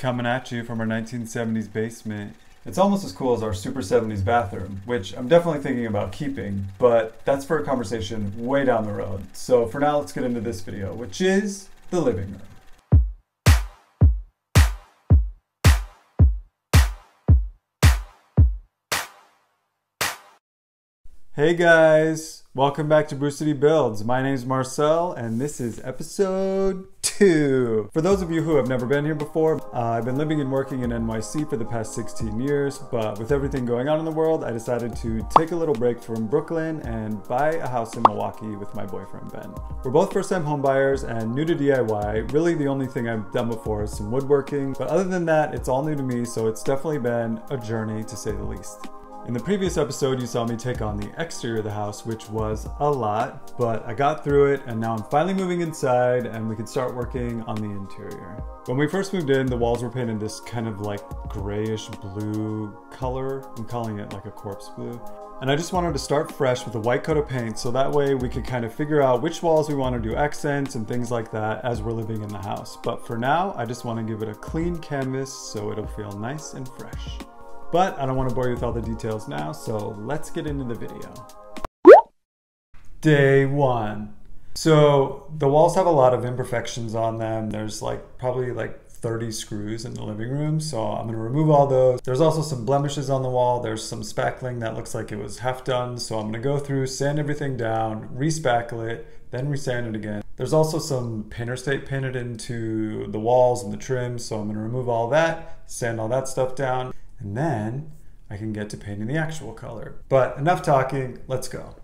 coming at you from our 1970s basement. It's almost as cool as our super 70s bathroom, which I'm definitely thinking about keeping, but that's for a conversation way down the road. So for now, let's get into this video, which is the living room. Hey guys, welcome back to Brew City Builds. My name is Marcel and this is episode 2. For those of you who have never been here before, I've been living and working in NYC for the past 16 years, but with everything going on in the world, I decided to take a little break from Brooklyn and buy a house in Milwaukee with my boyfriend Ben. We're both first-time homebuyers and new to DIY. Really the only thing I've done before is some woodworking, but other than that, it's all new to me, so it's definitely been a journey to say the least. In the previous episode, you saw me take on the exterior of the house, which was a lot, but I got through it and now I'm finally moving inside and we can start working on the interior. When we first moved in, the walls were painted this kind of like grayish blue color. I'm calling it like a corpse blue. And I just wanted to start fresh with a white coat of paint so that way we could kind of figure out which walls we want to do accents and things like that as we're living in the house. But for now, I just want to give it a clean canvas so it'll feel nice and fresh. But I don't want to bore you with all the details now, so let's get into the video. Day 1. So the walls have a lot of imperfections on them. There's probably 30 screws in the living room, so I'm going to remove all those. There's also some blemishes on the wall. There's some spackling that looks like it was half done, so I'm going to go through, sand everything down, re-spackle it, then re-sand it again. There's also some painter's tape painted into the walls and the trim, so I'm going to remove all that, sand all that stuff down, and then I can get to painting the actual color. But enough talking, let's go.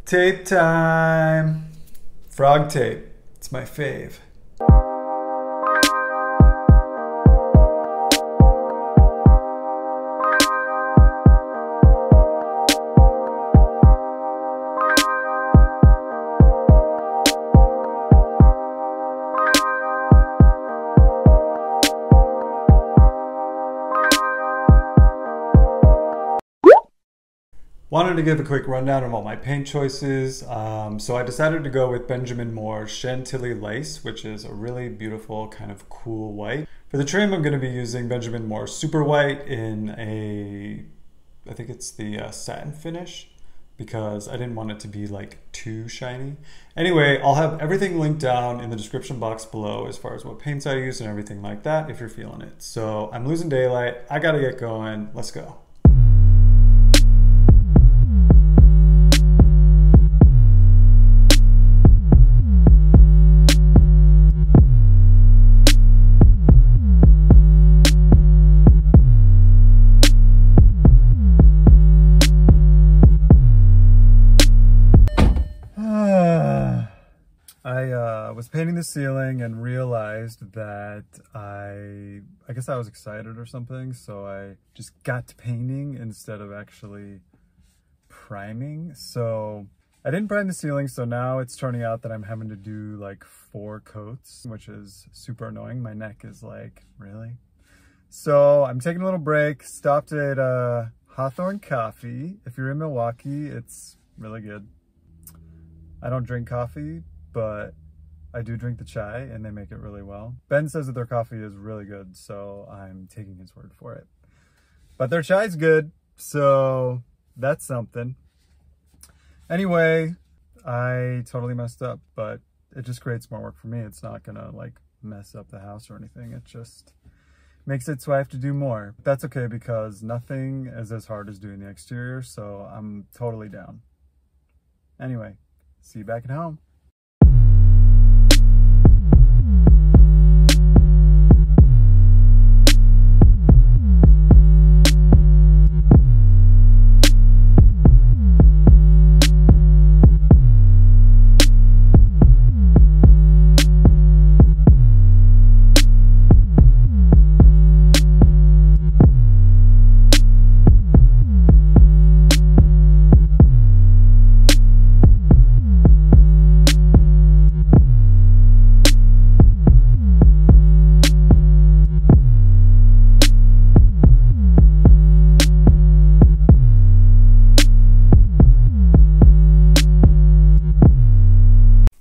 Tape time! Frog tape. It's my fave. Wanted to give a quick rundown of all my paint choices. So I decided to go with Benjamin Moore's Chantilly Lace, which is a really beautiful kind of cool white. For the trim, I'm going to be using Benjamin Moore's Super White in I think it's the Satin Finish, because I didn't want it to be too shiny. Anyway, I'll have everything linked down in the description box below as far as what paints I use and everything like that if you're feeling it. So I'm losing daylight. I gotta get going. Let's go. I was painting the ceiling and realized that I guess I was excited or something, so I just got to painting instead of actually priming. So I didn't prime the ceiling, so now it's turning out that I'm having to do 4 coats, which is super annoying. My neck is really? So I'm taking a little break, stopped at Hawthorne Coffee. If you're in Milwaukee, it's really good. I don't drink coffee, but I do drink the chai and they make it really well. Ben says that their coffee is really good, so I'm taking his word for it. But their chai is good. So that's something. Anyway, I totally messed up, but it just creates more work for me. It's not gonna like mess up the house or anything. It just makes it so I have to do more. That's okay because nothing is as hard as doing the exterior, so I'm totally down. Anyway, see you back at home.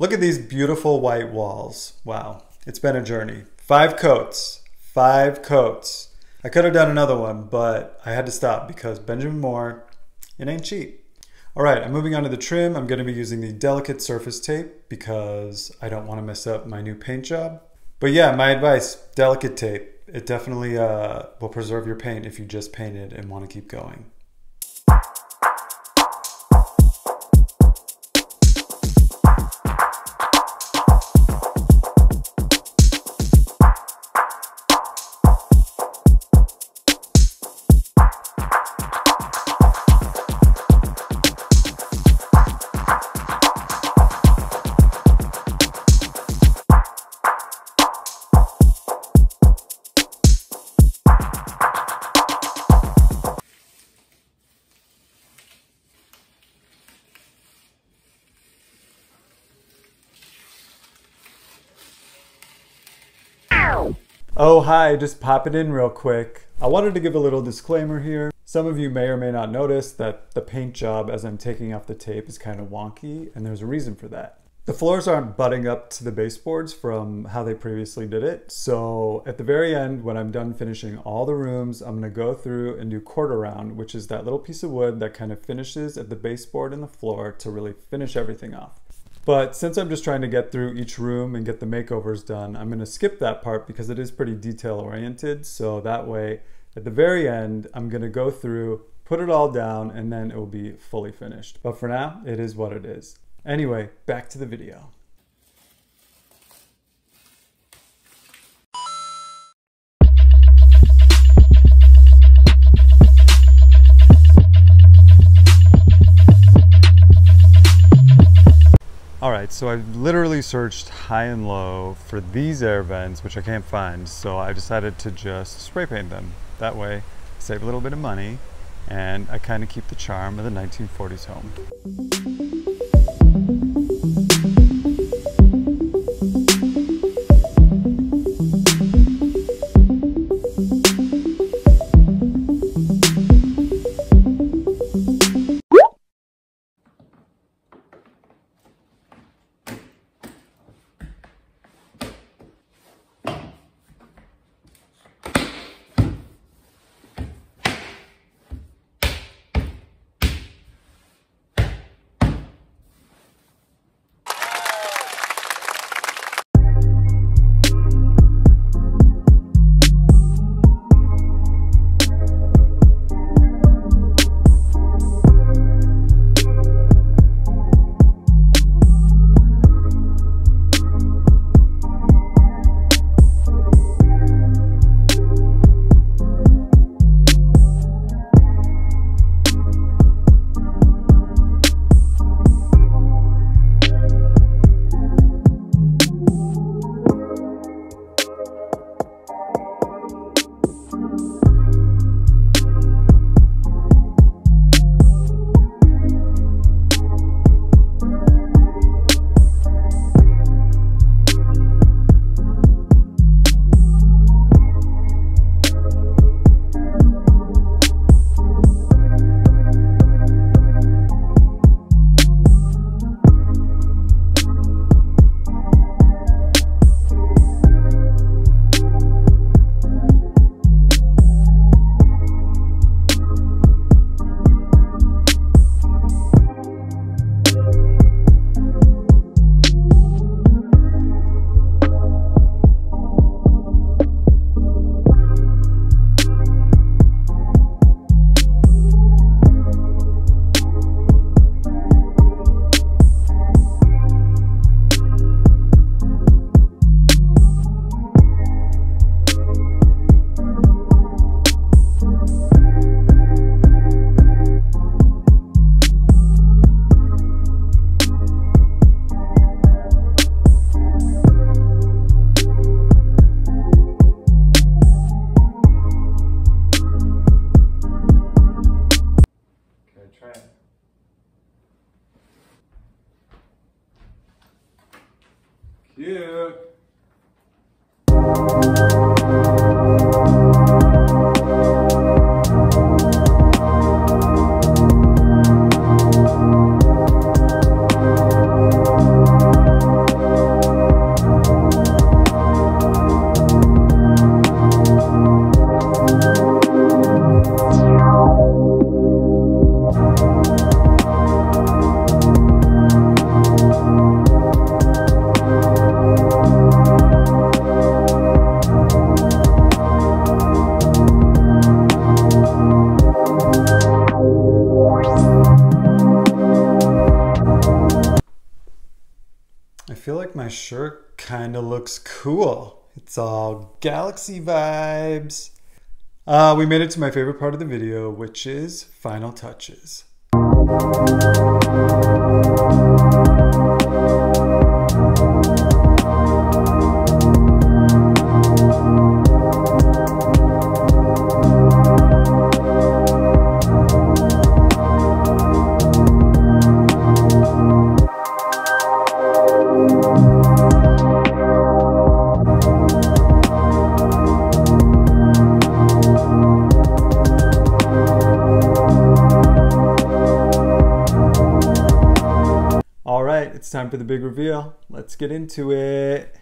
Look at these beautiful white walls. Wow, it's been a journey. 5 coats, 5 coats. I could have done another one, but I had to stop because Benjamin Moore, it ain't cheap. All right, I'm moving on to the trim. I'm gonna be using the delicate surface tape because I don't wanna mess up my new paint job. But yeah, my advice, delicate tape. It definitely will preserve your paint if you just painted and wanna keep going. Oh, hi, just pop it in real quick. I wanted to give a little disclaimer here. Some of you may or may not notice that the paint job as I'm taking off the tape is kind of wonky, and there's a reason for that. The floors aren't butting up to the baseboards from how they previously did it. So at the very end, when I'm done finishing all the rooms, I'm gonna go through and do quarter round, which is that little piece of wood that kind of finishes at the baseboard and the floor to really finish everything off. But since I'm just trying to get through each room and get the makeovers done, I'm gonna skip that part because it is pretty detail oriented. So that way, at the very end, I'm gonna go through, put it all down, and then it will be fully finished. But for now, it is what it is. Anyway, back to the video. All right, so I've literally searched high and low for these air vents, which I can't find. So I decided to just spray paint them. That way, save a little bit of money, and I kind of keep the charm of the 1940s home. Cute. I feel like my shirt kind of looks cool. It's all galaxy vibes. We made it to my favorite part of the video, which is final touches. All right, it's time for the big reveal. Let's get into it.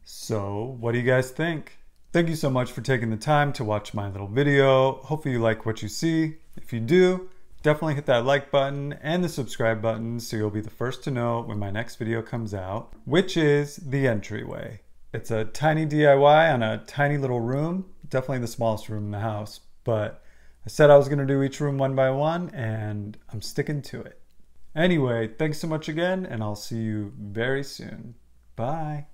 So, what do you guys think? Thank you so much for taking the time to watch my little video. Hopefully you like what you see. If you do, definitely hit that like button and the subscribe button so you'll be the first to know when my next video comes out, which is the entryway. It's a tiny DIY on a tiny little room, definitely the smallest room in the house, but I said I was gonna do each room one by one and I'm sticking to it. Anyway, thanks so much again and I'll see you very soon. Bye.